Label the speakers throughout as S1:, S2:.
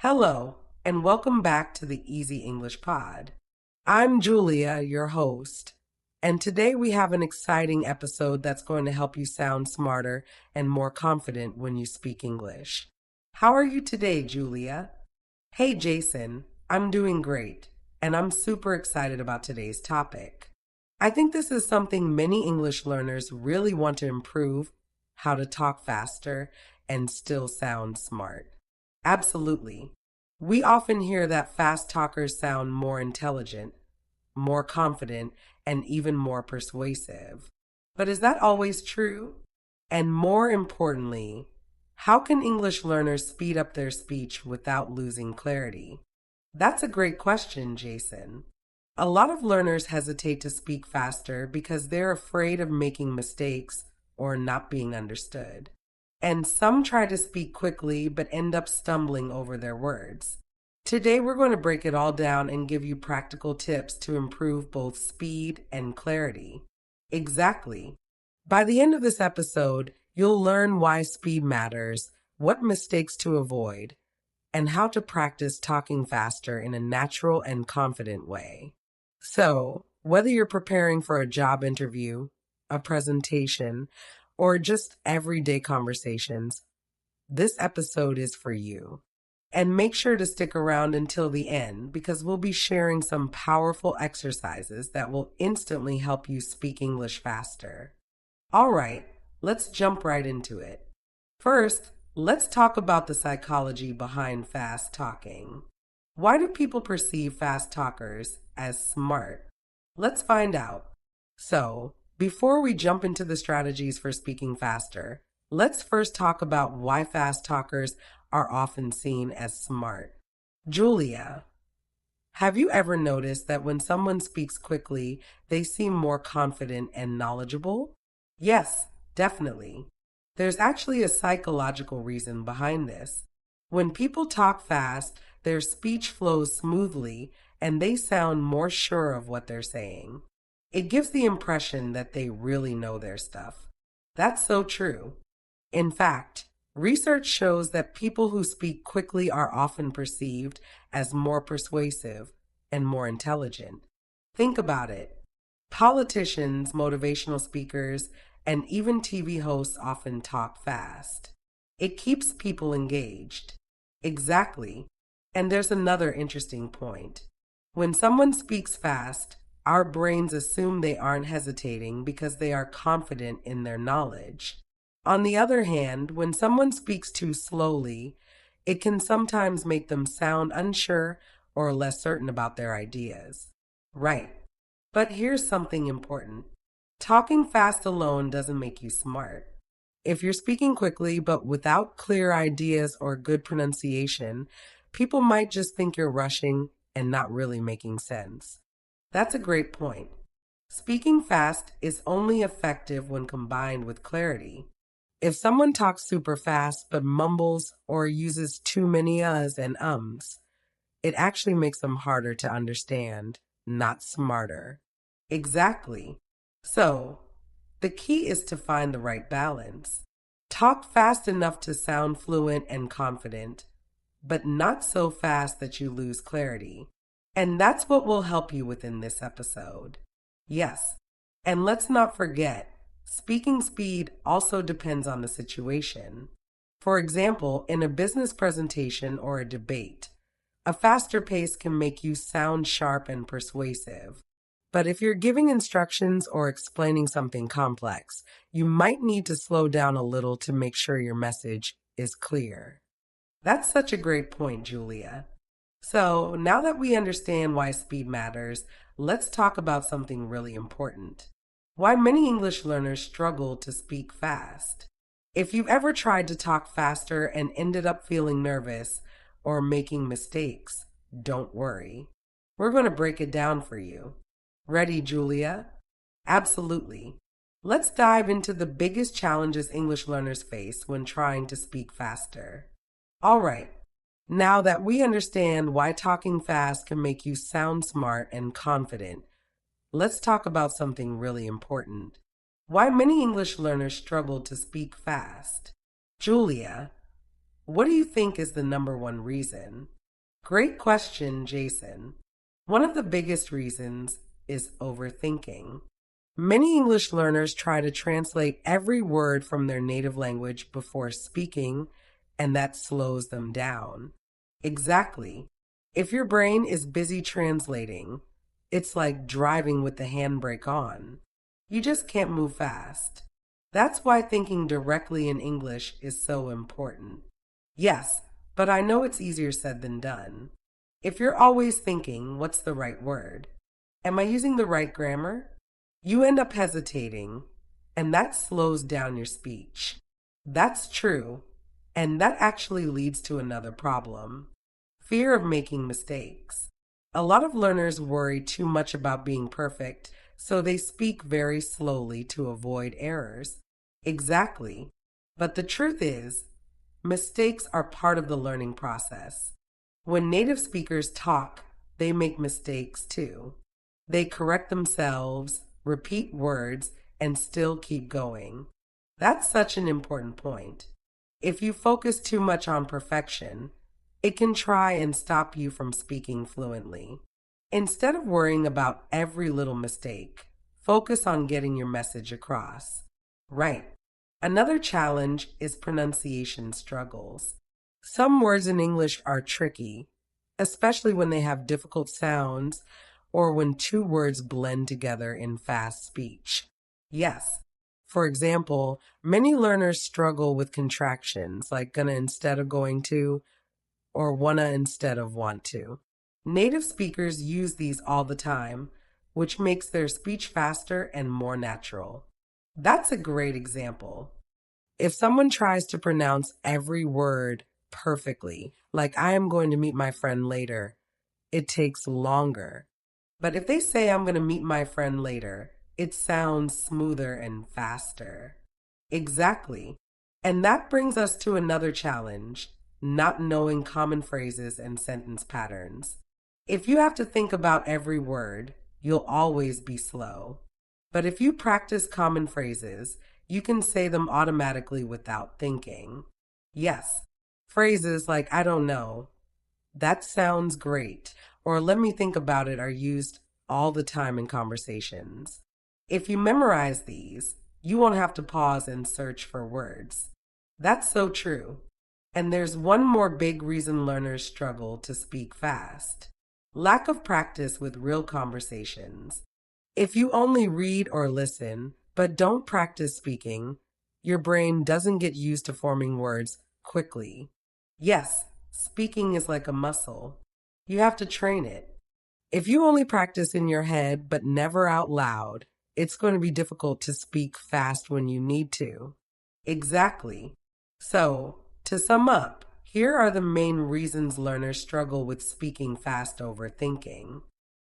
S1: Hello, and welcome back to the Easy English Pod. I'm Julia, your host, and today we have an exciting episode that's going to help you sound smarter and more confident when you speak English. How are you today, Julia? Hey, Jason, I'm doing great, and I'm super excited about today's topic. I think this is something many English learners really want to improve: how to talk faster and still sound smart. Absolutely. We often hear that fast talkers sound more intelligent, more confident, and even more persuasive. But is that always true? And more importantly, how can English learners speed up their speech without losing clarity? That's a great question, Jason. A lot of learners hesitate to speak faster because they're afraid of making mistakes or not being understood. And some try to speak quickly but end up stumbling over their words. Today, we're going to break it all down and give you practical tips to improve both speed and clarity. Exactly. By the end of this episode, you'll learn why speed matters, what mistakes to avoid, and how to practice talking faster in a natural and confident way. So, whether you're preparing for a job interview, a presentation, or just everyday conversations, this episode is for you. And make sure to stick around until the end because we'll be sharing some powerful exercises that will instantly help you speak English faster. All right, let's jump right into it. First, let's talk about the psychology behind fast talking. Why do people perceive fast talkers as smart? Let's find out. So, before we jump into the strategies for speaking faster, let's first talk about why fast talkers are often seen as smart. Julia, have you ever noticed that when someone speaks quickly, they seem more confident and knowledgeable? Yes, definitely. There's actually a psychological reason behind this. When people talk fast, their speech flows smoothly and they sound more sure of what they're saying. It gives the impression that they really know their stuff. That's so true. In fact, research shows that people who speak quickly are often perceived as more persuasive and more intelligent. Think about it. Politicians, motivational speakers, and even TV hosts often talk fast. It keeps people engaged. Exactly. And there's another interesting point. When someone speaks fast, our brains assume they aren't hesitating because they are confident in their knowledge. On the other hand, when someone speaks too slowly, it can sometimes make them sound unsure or less certain about their ideas. Right. But here's something important. Talking fast alone doesn't make you smart. If you're speaking quickly but without clear ideas or good pronunciation, people might just think you're rushing and not really making sense. That's a great point. Speaking fast is only effective when combined with clarity. If someone talks super fast but mumbles or uses too many uhs and ums, it actually makes them harder to understand, not smarter. Exactly. So, the key is to find the right balance. Talk fast enough to sound fluent and confident, but not so fast that you lose clarity. And that's what will help you within this episode. Yes, and let's not forget, speaking speed also depends on the situation. For example, in a business presentation or a debate, a faster pace can make you sound sharp and persuasive. But if you're giving instructions or explaining something complex, you might need to slow down a little to make sure your message is clear. That's such a great point, Julia. So, now that we understand why speed matters, let's talk about something really important: why many English learners struggle to speak fast. If you've ever tried to talk faster and ended up feeling nervous or making mistakes, don't worry. We're going to break it down for you. Ready, Julia? Absolutely. Let's dive into the biggest challenges English learners face when trying to speak faster. All right. Now that we understand why talking fast can make you sound smart and confident, let's talk about something really important: why many English learners struggle to speak fast. Julia, What do you think is the number one reason? Great question, Jason. One of the biggest reasons is overthinking. Many English learners try to translate every word from their native language before speaking, and that slows them down. Exactly. If your brain is busy translating, it's like driving with the handbrake on. You just can't move fast. That's why thinking directly in English is so important. Yes, but I know it's easier said than done. If you're always thinking, what's the right word? Am I using the right grammar? You end up hesitating, and that slows down your speech. That's true, and that actually leads to another problem: fear of making mistakes. A lot of learners worry too much about being perfect, so they speak very slowly to avoid errors. Exactly. But the truth is, mistakes are part of the learning process. When native speakers talk, they make mistakes too. They correct themselves, repeat words, and still keep going. That's such an important point. If you focus too much on perfection, it can try and stop you from speaking fluently. Instead of worrying about every little mistake, focus on getting your message across. Right. Another challenge is pronunciation struggles. Some words in English are tricky, especially when they have difficult sounds or when two words blend together in fast speech. Yes. For example, many learners struggle with contractions like gonna instead of going to or wanna instead of want to. Native speakers use these all the time, which makes their speech faster and more natural. That's a great example. If someone tries to pronounce every word perfectly, like I am going to meet my friend later, it takes longer. But if they say I'm going to meet my friend later, it sounds smoother and faster. Exactly. And that brings us to another challenge: not knowing common phrases and sentence patterns. If you have to think about every word, you'll always be slow. But if you practice common phrases, you can say them automatically without thinking. Yes, phrases like I don't know, that sounds great, or let me think about it are used all the time in conversations. If you memorize these, you won't have to pause and search for words. That's so true. And there's one more big reason learners struggle to speak fast: lack of practice with real conversations. If you only read or listen, but don't practice speaking, your brain doesn't get used to forming words quickly. Yes, speaking is like a muscle. You have to train it. If you only practice in your head but never out loud, it's going to be difficult to speak fast when you need to. Exactly. So, to sum up, here are the main reasons learners struggle with speaking fast over thinking: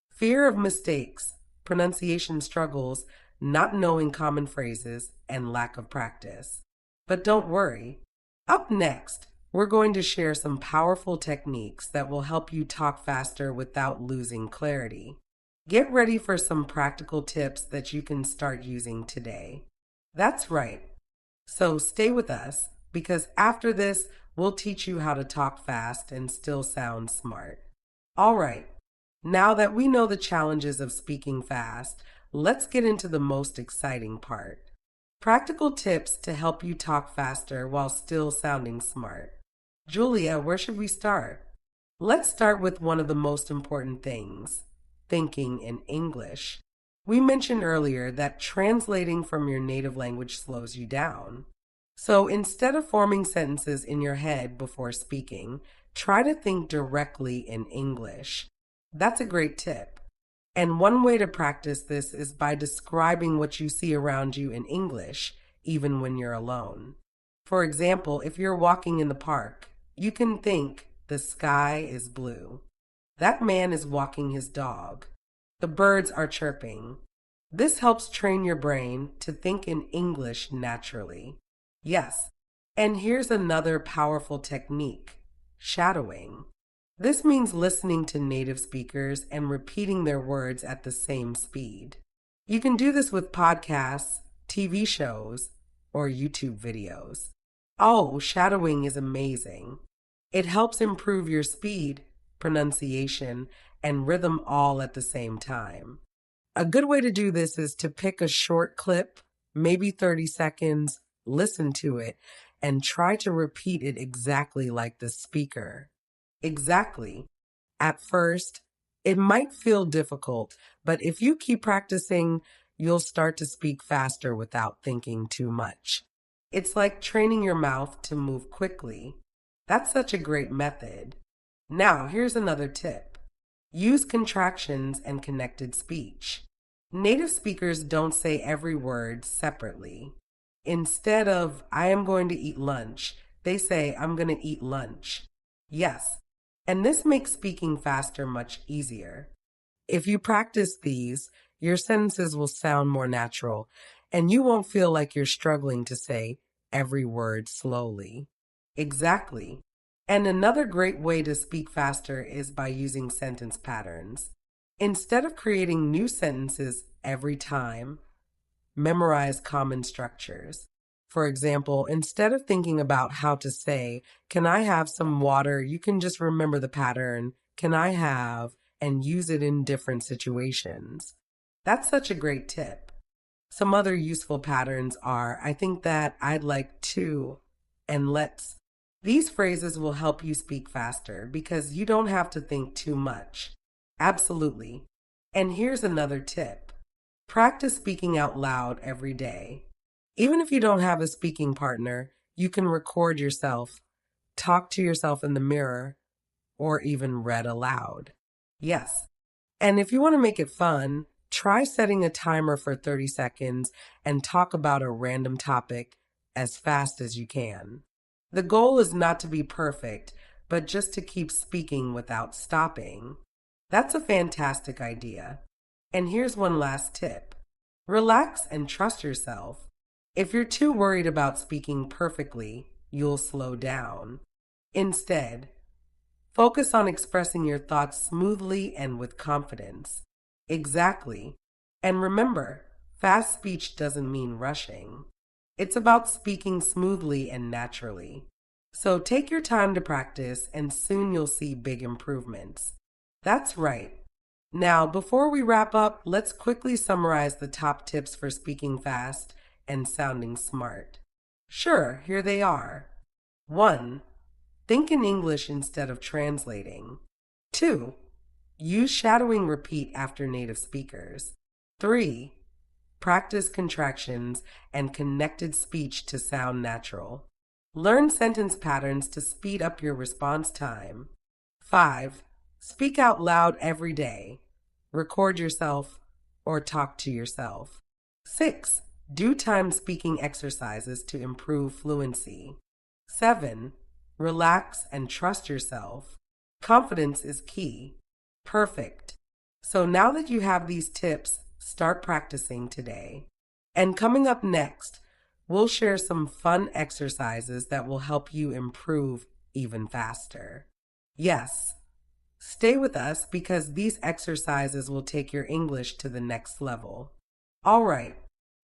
S1: fear of mistakes, pronunciation struggles, not knowing common phrases, and lack of practice. But don't worry. Up next, we're going to share some powerful techniques that will help you talk faster without losing clarity. Get ready for some practical tips that you can start using today. That's right. So stay with us, because after this, we'll teach you how to talk fast and still sound smart. All right. Now that we know the challenges of speaking fast, let's get into the most exciting part: practical tips to help you talk faster while still sounding smart. Julia, where should we start? Let's start with one of the most important things: thinking in English. We mentioned earlier that translating from your native language slows you down. So instead of forming sentences in your head before speaking, try to think directly in English. That's a great tip. And one way to practice this is by describing what you see around you in English, even when you're alone. For example, if you're walking in the park, you can think, the sky is blue. That man is walking his dog. The birds are chirping. This helps train your brain to think in English naturally. Yes, and here's another powerful technique: shadowing. This means listening to native speakers and repeating their words at the same speed. You can do this with podcasts, TV shows, or YouTube videos. Oh, shadowing is amazing. It helps improve your speed, pronunciation, and rhythm all at the same time. A good way to do this is to pick a short clip, maybe 30 seconds, listen to it, and try to repeat it exactly like the speaker. Exactly. At first, it might feel difficult, but if you keep practicing, you'll start to speak faster without thinking too much. It's like training your mouth to move quickly. That's such a great method. Now, here's another tip. Use contractions and connected speech. Native speakers don't say every word separately. Instead of, I am going to eat lunch, they say, I'm going to eat lunch. Yes, and this makes speaking faster much easier. If you practice these, your sentences will sound more natural, and you won't feel like you're struggling to say every word slowly. Exactly. And another great way to speak faster is by using sentence patterns. Instead of creating new sentences every time, memorize common structures. For example, instead of thinking about how to say, can I have some water? You can just remember the pattern, can I have, and use it in different situations. That's such a great tip. Some other useful patterns are, I think that, I'd like to, and let's. These phrases will help you speak faster because you don't have to think too much. Absolutely. And here's another tip. Practice speaking out loud every day. Even if you don't have a speaking partner, you can record yourself, talk to yourself in the mirror, or even read aloud. Yes. And if you want to make it fun, try setting a timer for 30 seconds and talk about a random topic as fast as you can. The goal is not to be perfect, but just to keep speaking without stopping. That's a fantastic idea. And here's one last tip. Relax and trust yourself. If you're too worried about speaking perfectly, you'll slow down. Instead, focus on expressing your thoughts smoothly and with confidence. Exactly. And remember, fast speech doesn't mean rushing. It's about speaking smoothly and naturally. So take your time to practice, and soon you'll see big improvements. That's right. Now, before we wrap up, let's quickly summarize the top tips for speaking fast and sounding smart. Sure, here they are. 1. Think in English instead of translating. 2. Use shadowing repeat after native speakers. 3. Practice contractions and connected speech to sound natural. Learn sentence patterns to speed up your response time. 5. Speak out loud every day. Record yourself or talk to yourself. 6. Do time speaking exercises to improve fluency. 7. Relax and trust yourself. Confidence is key. Perfect. So now that you have these tips, start practicing today. And coming up next, we'll share some fun exercises that will help you improve even faster. Yes, stay with us because these exercises will take your English to the next level. All right,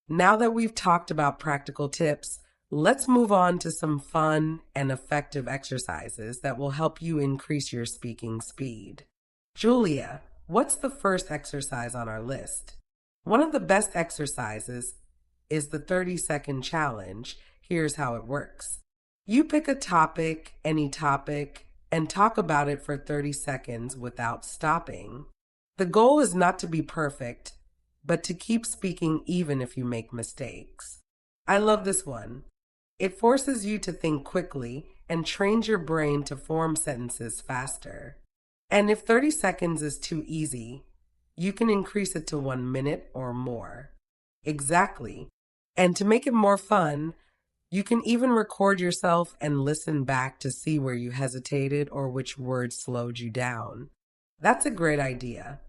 S1: now that we've talked about practical tips, let's move on to some fun and effective exercises that will help you increase your speaking speed. Julia, what's the first exercise on our list? One of the best exercises is the 30-second challenge. Here's how it works. You pick a topic, any topic, and talk about it for 30 seconds without stopping. The goal is not to be perfect, but to keep speaking even if you make mistakes. I love this one. It forces you to think quickly and trains your brain to form sentences faster. And if 30 seconds is too easy, you can increase it to 1 minute or more. Exactly. And to make it more fun, you can even record yourself and listen back to see where you hesitated or which words slowed you down. That's a great idea.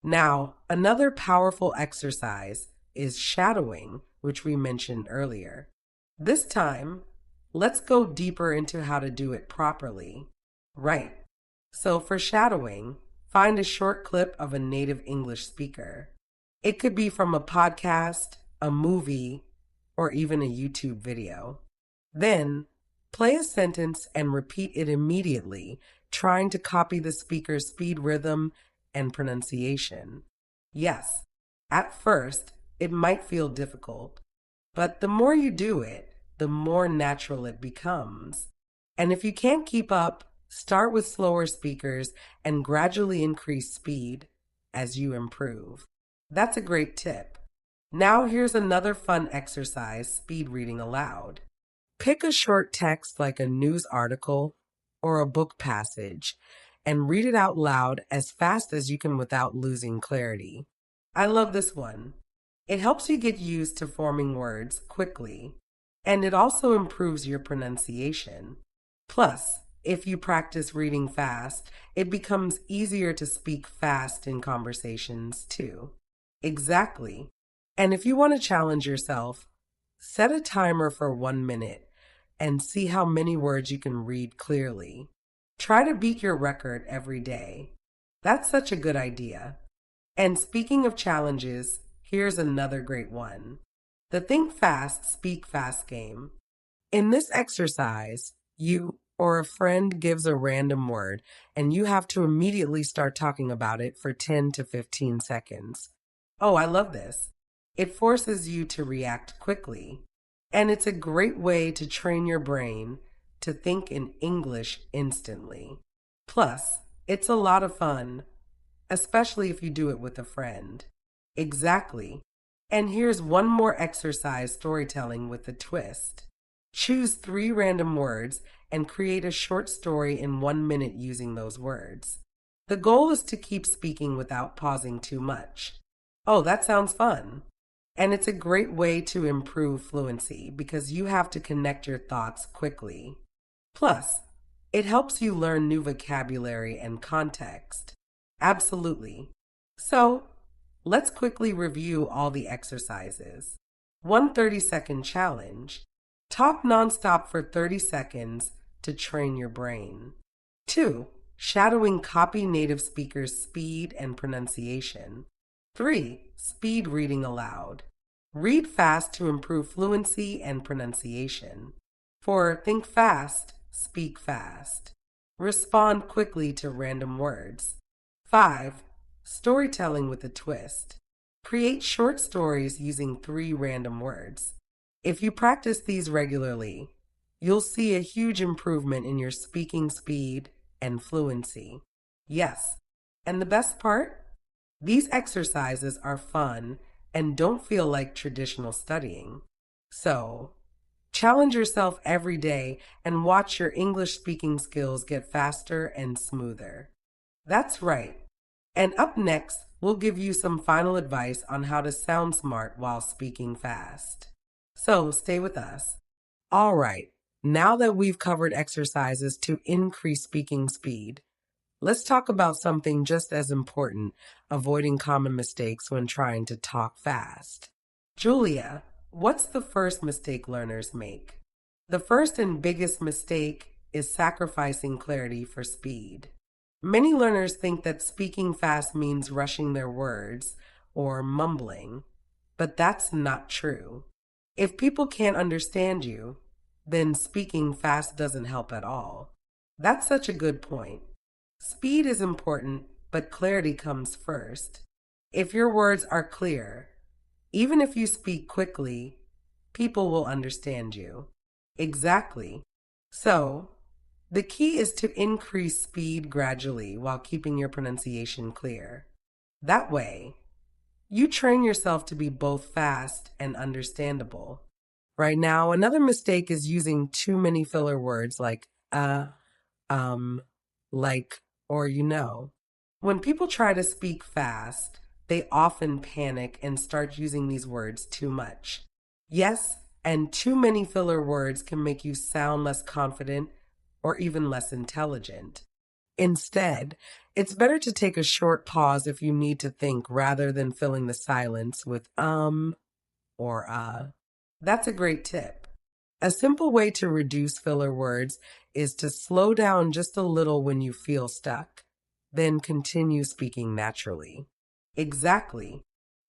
S1: Now, another powerful exercise is shadowing, which we mentioned earlier. This time, let's go deeper into how to do it properly. Right. So for shadowing, find a short clip of a native English speaker. It could be from a podcast, a movie, or even a YouTube video. Then, Play a sentence and repeat it immediately, trying to copy the speaker's speed, rhythm, and pronunciation. Yes, at first, it might feel difficult, but the more you do it, the more natural it becomes. And if you can't keep up, start with slower speakers and gradually increase speed as you improve. That's a great tip. Now here's another fun exercise, speed reading aloud. Pick a short text like a news article or a book passage and read it out loud as fast as you can without losing clarity. I love this one. It helps you get used to forming words quickly, and it also improves your pronunciation. Plus, if you practice reading fast, it becomes easier to speak fast in conversations too. Exactly. And if you want to challenge yourself, set a timer for 1 minute and see how many words you can read clearly. Try to beat your record every day. That's such a good idea. And speaking of challenges, here's another great one. The Think Fast, Speak Fast game. In this exercise, you or a friend gives a random word, and you have to immediately start talking about it for 10 to 15 seconds. Oh, I love this. It forces you to react quickly, and it's a great way to train your brain to think in English instantly. Plus, it's a lot of fun, especially if you do it with a friend. Exactly. And here's one more exercise, storytelling with a twist. Choose 3 random words and create a short story in 1 minute using those words. The goal is to keep speaking without pausing too much. Oh, that sounds fun. And it's a great way to improve fluency because you have to connect your thoughts quickly. Plus, it helps you learn new vocabulary and context. Absolutely. So, let's quickly review all the exercises. 1 30-second challenge. Talk nonstop for 30 seconds to train your brain. 2. Shadowing copy native speakers' speed and pronunciation. 3. Speed reading aloud. Read fast to improve fluency and pronunciation. 4. Think fast, speak fast. Respond quickly to random words. 5. Storytelling with a twist. Create short stories using 3 random words. If you practice these regularly, you'll see a huge improvement in your speaking speed and fluency. Yes, and the best part? These exercises are fun and don't feel like traditional studying. So, challenge yourself every day and watch your English speaking skills get faster and smoother. That's right. And up next, we'll give you some final advice on how to sound smart while speaking fast. So stay with us. All right, now that we've covered exercises to increase speaking speed, let's talk about something just as important, avoiding common mistakes when trying to talk fast. Julia, what's the first mistake learners make? The first and biggest mistake is sacrificing clarity for speed. Many learners think that speaking fast means rushing their words or mumbling, but that's not true. If people can't understand you, then speaking fast doesn't help at all. That's such a good point. Speed is important, but clarity comes first. If your words are clear, even if you speak quickly, people will understand you. Exactly. So, the key is to increase speed gradually while keeping your pronunciation clear. That way, you train yourself to be both fast and understandable. Right now, another mistake is using too many filler words like um, like, or you know. When people try to speak fast, they often panic and start using these words too much. Yes, and too many filler words can make you sound less confident or even less intelligent. Instead, it's better to take a short pause if you need to think rather than filling the silence with or That's a great tip. A simple way to reduce filler words is to slow down just a little when you feel stuck, then continue speaking naturally. Exactly.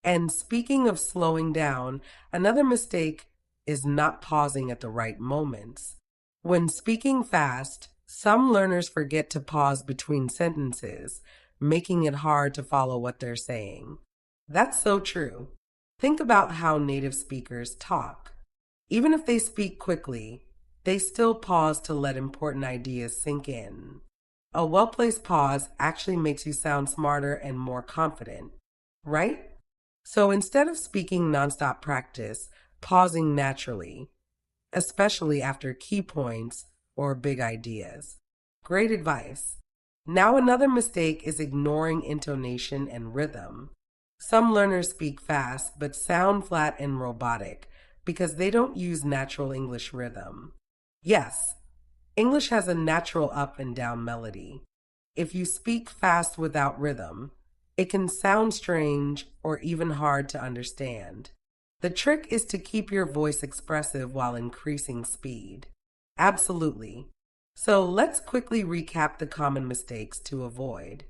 S1: And speaking of slowing down, another mistake is not pausing at the right moments. When speaking fast, some learners forget to pause between sentences, making it hard to follow what they're saying. That's so true. Think about how native speakers talk. Even if they speak quickly, they still pause to let important ideas sink in. A well-placed pause actually makes you sound smarter and more confident, right? So instead of speaking nonstop, practice pausing naturally, especially after key points or big ideas. Great advice. Now, another mistake is ignoring intonation and rhythm. Some learners speak fast but sound flat and robotic because they don't use natural English rhythm. Yes, English has a natural up and down melody. If you speak fast without rhythm, it can sound strange or even hard to understand. The trick is to keep your voice expressive while increasing speed. Absolutely. So let's quickly recap the common mistakes to avoid.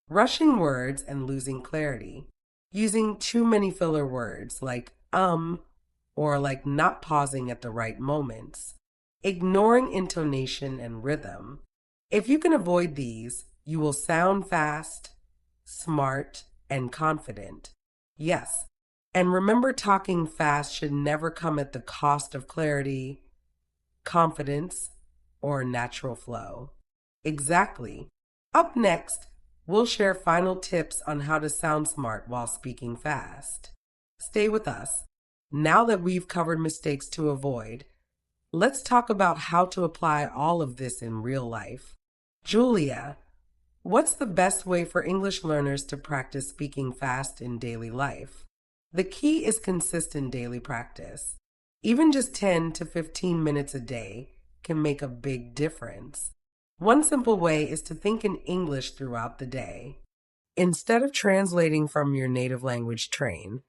S1: Rushing words and losing clarity. Using too many filler words like or like not pausing at the right moments. Ignoring intonation and rhythm. If you can avoid these, you will sound fast, smart, and confident. Yes. And remember, talking fast should never come at the cost of clarity, confidence, or natural flow. Exactly. Up next, we'll share final tips on how to sound smart while speaking fast. Stay with us. Now that we've covered mistakes to avoid, let's talk about how to apply all of this in real life. Julia, what's the best way for English learners to practice speaking fast in daily life? The key is consistent daily practice. Even just 10 to 15 minutes a day can make a big difference. One simple way is to think in English throughout the day. Instead of translating from your native language, train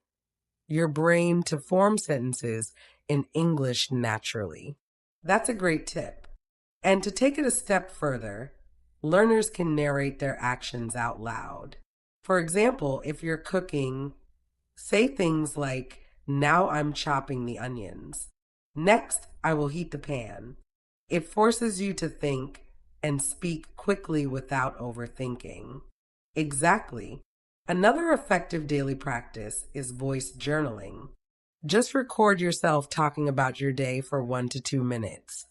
S1: your brain to form sentences in English naturally. That's a great tip. And to take it a step further, learners can narrate their actions out loud. For example, if you're cooking, say things like, "Now I'm chopping the onions. Next, I will heat the pan." It forces you to think and speak quickly without overthinking. Exactly. Another effective daily practice is voice journaling. Just record yourself talking about your day for 1 to 2 minutes.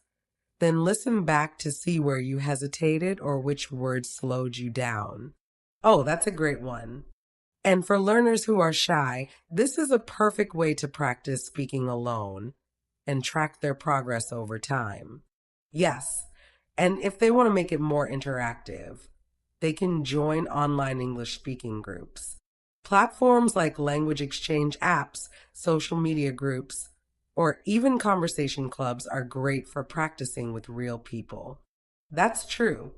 S1: Then listen back to see where you hesitated or which words slowed you down. Oh, that's a great one. And for learners who are shy, this is a perfect way to practice speaking alone and track their progress over time. Yes, and if they want to make it more interactive, they can join online English speaking groups. Platforms like language exchange apps, social media groups, or even conversation clubs are great for practicing with real people. That's true.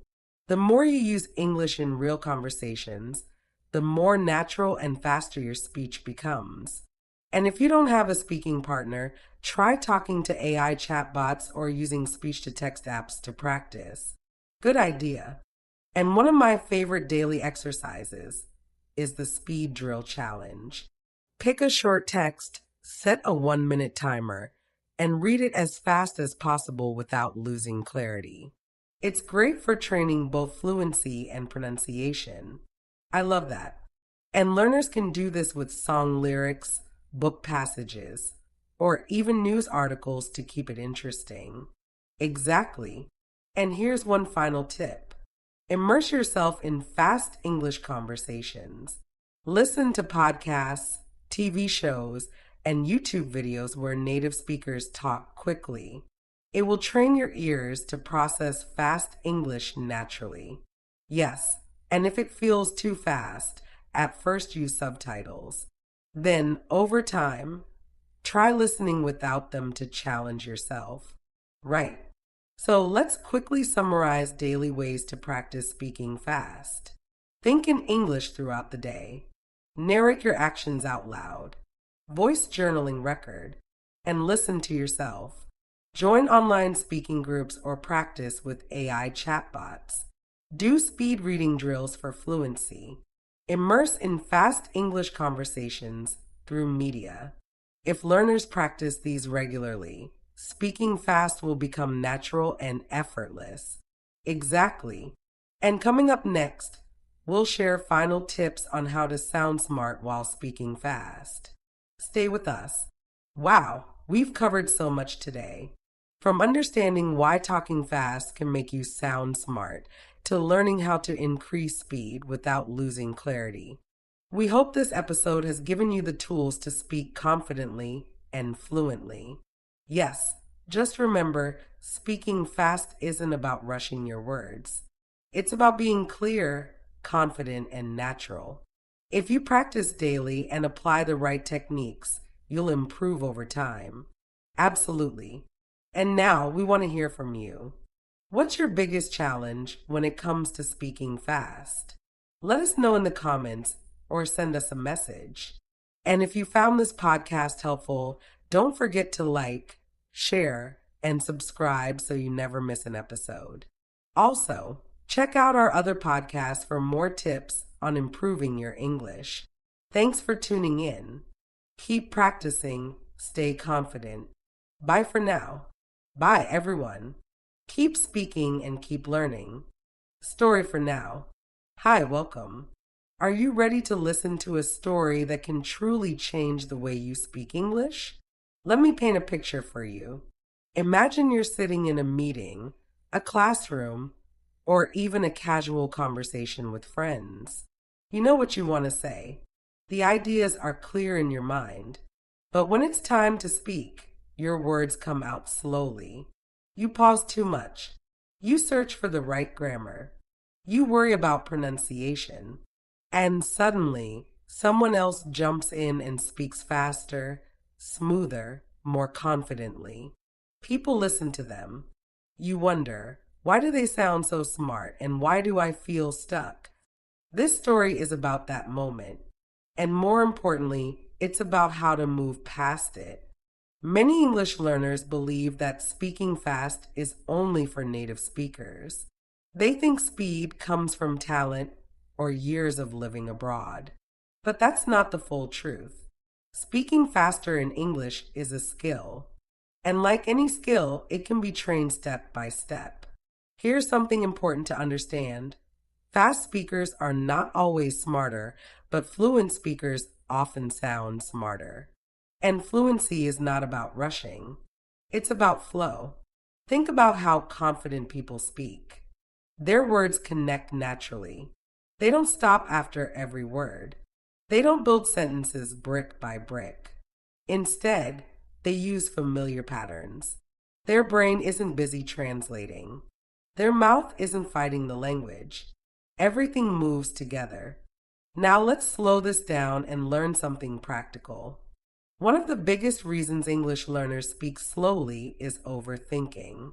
S1: The more you use English in real conversations, the more natural and faster your speech becomes. And if you don't have a speaking partner, try talking to AI chatbots or using speech-to-text apps to practice. Good idea. And one of my favorite daily exercises is the speed drill challenge. Pick a short text, set a 1-minute timer, and read it as fast as possible without losing clarity. It's great for training both fluency and pronunciation. I love that. And learners can do this with song lyrics, book passages, or even news articles to keep it interesting. Exactly. And here's one final tip. Immerse yourself in fast English conversations. Listen to podcasts, TV shows, and YouTube videos where native speakers talk quickly. It will train your ears to process fast English naturally. Yes, and if it feels too fast, at first use subtitles. Then, over time, try listening without them to challenge yourself. Right. So let's quickly summarize daily ways to practice speaking fast. Think in English throughout the day. Narrate your actions out loud. Voice journaling record. And listen to yourself. Join online speaking groups or practice with AI chatbots. Do speed reading drills for fluency. Immerse in fast English conversations through media. If learners practice these regularly, speaking fast will become natural and effortless. Exactly. And coming up next, we'll share final tips on how to sound smart while speaking fast. Stay with us. Wow, we've covered so much today. From understanding why talking fast can make you sound smart to learning how to increase speed without losing clarity. We hope this episode has given you the tools to speak confidently and fluently. Yes, just remember, speaking fast isn't about rushing your words. It's about being clear, confident, and natural. If you practice daily and apply the right techniques, you'll improve over time. Absolutely. And now we want to hear from you. What's your biggest challenge when it comes to speaking fast? Let us know in the comments or send us a message. And if you found this podcast helpful, don't forget to like, share, and subscribe so you never miss an episode. Also, check out our other podcasts for more tips on improving your English. Thanks for tuning in. Keep practicing, stay confident. Bye for now. Bye, everyone. Keep speaking and keep learning. Story for now. Hi, welcome. Are you ready to listen to a story that can truly change the way you speak English? Let me paint a picture for you. Imagine you're sitting in a meeting, a classroom, or even a casual conversation with friends. You know what you want to say. The ideas are clear in your mind. But when it's time to speak, your words come out slowly. You pause too much. You search for the right grammar. You worry about pronunciation. And suddenly, someone else jumps in and speaks faster, smoother, more confidently. People listen to them. You wonder, why do they sound so smart and why do I feel stuck? This story is about that moment. And more importantly, it's about how to move past it. Many English learners believe that speaking fast is only for native speakers. They think speed comes from talent or years of living abroad. But that's not the full truth. Speaking faster in English is a skill. And like any skill, it can be trained step by step. Here's something important to understand. Fast speakers are not always smarter, but fluent speakers often sound smarter. And fluency is not about rushing. It's about flow. Think about how confident people speak. Their words connect naturally. They don't stop after every word. They don't build sentences brick by brick. Instead, they use familiar patterns. Their brain isn't busy translating. Their mouth isn't fighting the language. Everything moves together. Now let's slow this down and learn something practical. One of the biggest reasons English learners speak slowly is overthinking.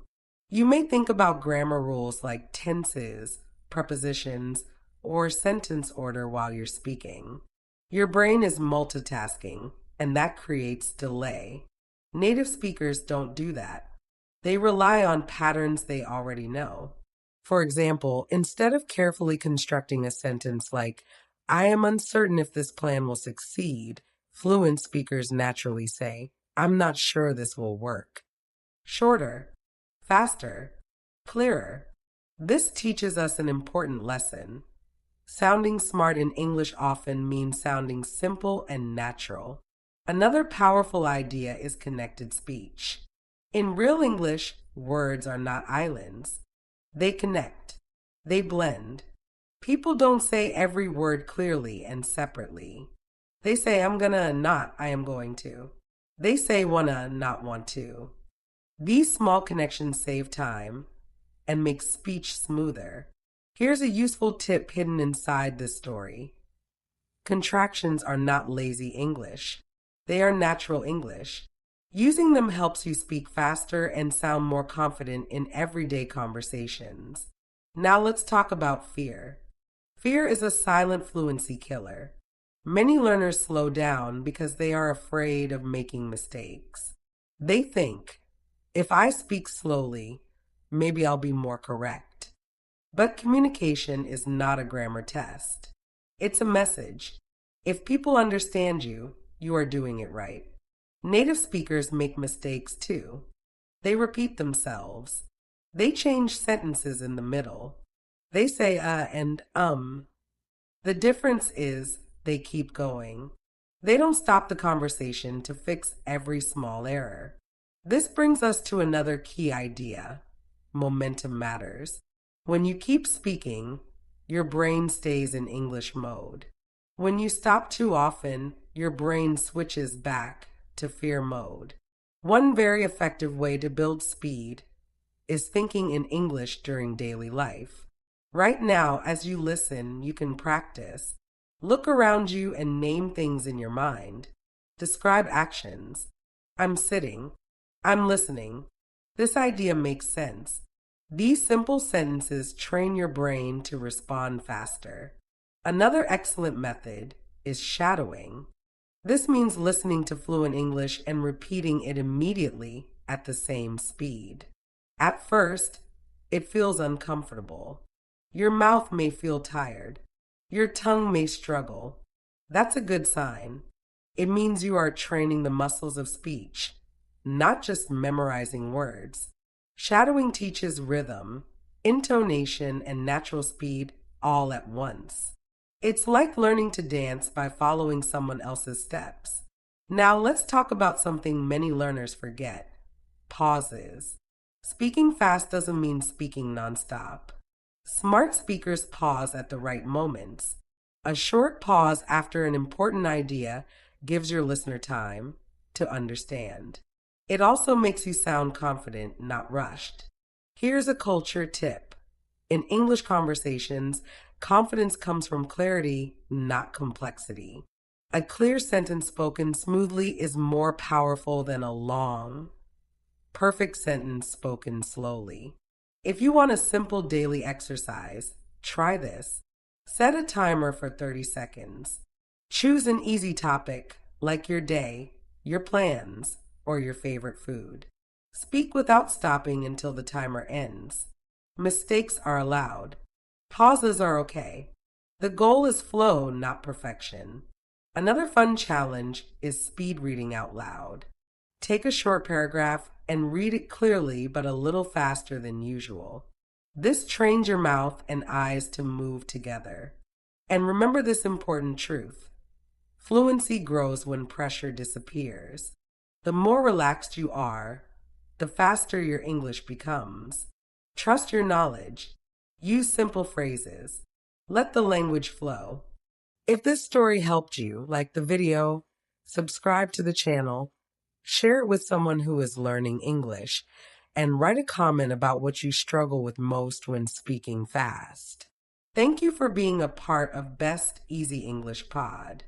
S1: You may think about grammar rules like tenses, prepositions, or sentence order while you're speaking. Your brain is multitasking, and that creates delay. Native speakers don't do that. They rely on patterns they already know. For example, instead of carefully constructing a sentence like, I am uncertain if this plan will succeed, fluent speakers naturally say, I'm not sure this will work. Shorter, faster, clearer. This teaches us an important lesson. Sounding smart in English often means sounding simple and natural. Another powerful idea is connected speech. In real English, words are not islands. They connect. They blend. People don't say every word clearly and separately. They say I'm gonna not I am going to. They say wanna not want to. These small connections save time and make speech smoother. Here's a useful tip hidden inside this story. Contractions are not lazy English. They are natural English. Using them helps you speak faster and sound more confident in everyday conversations. Now let's talk about fear. Fear is a silent fluency killer. Many learners slow down because they are afraid of making mistakes. They think, if I speak slowly, maybe I'll be more correct. But communication is not a grammar test. It's a message. If people understand you, you are doing it right. Native speakers make mistakes too. They repeat themselves. They change sentences in the middle. They say and The difference is they keep going. They don't stop the conversation to fix every small error. This brings us to another key idea. Momentum matters. When you keep speaking, your brain stays in English mode. When you stop too often, your brain switches back to fear mode. One very effective way to build speed is thinking in English during daily life. Right now, as you listen, you can practice. Look around you and name things in your mind. Describe actions. I'm sitting. I'm listening. This idea makes sense. These simple sentences train your brain to respond faster. Another excellent method is shadowing. This means listening to fluent English and repeating it immediately at the same speed. At first, it feels uncomfortable. Your mouth may feel tired. Your tongue may struggle. That's a good sign. It means you are training the muscles of speech, not just memorizing words. Shadowing teaches rhythm, intonation, and natural speed all at once. It's like learning to dance by following someone else's steps. Now let's talk about something many learners forget: pauses. Speaking fast doesn't mean speaking nonstop. Smart speakers pause at the right moments. A short pause after an important idea gives your listener time to understand. It also makes you sound confident, not rushed. Here's a culture tip. In English conversations, confidence comes from clarity, not complexity. A clear sentence spoken smoothly is more powerful than a long, perfect sentence spoken slowly. If you want a simple daily exercise, try this. Set a timer for 30 seconds. Choose an easy topic like your day, your plans, or your favorite food. Speak without stopping until the timer ends. Mistakes are allowed. Pauses are okay. The goal is flow, not perfection. Another fun challenge is speed reading out loud. Take a short paragraph and read it clearly but a little faster than usual. This trains your mouth and eyes to move together. And remember this important truth: fluency grows when pressure disappears. The more relaxed you are, the faster your English becomes. Trust your knowledge. Use simple phrases. Let the language flow. If this story helped you, like the video, subscribe to the channel, share it with someone who is learning English, and write a comment about what you struggle with most when speaking fast. Thank you for being a part of Best Easy English Pod.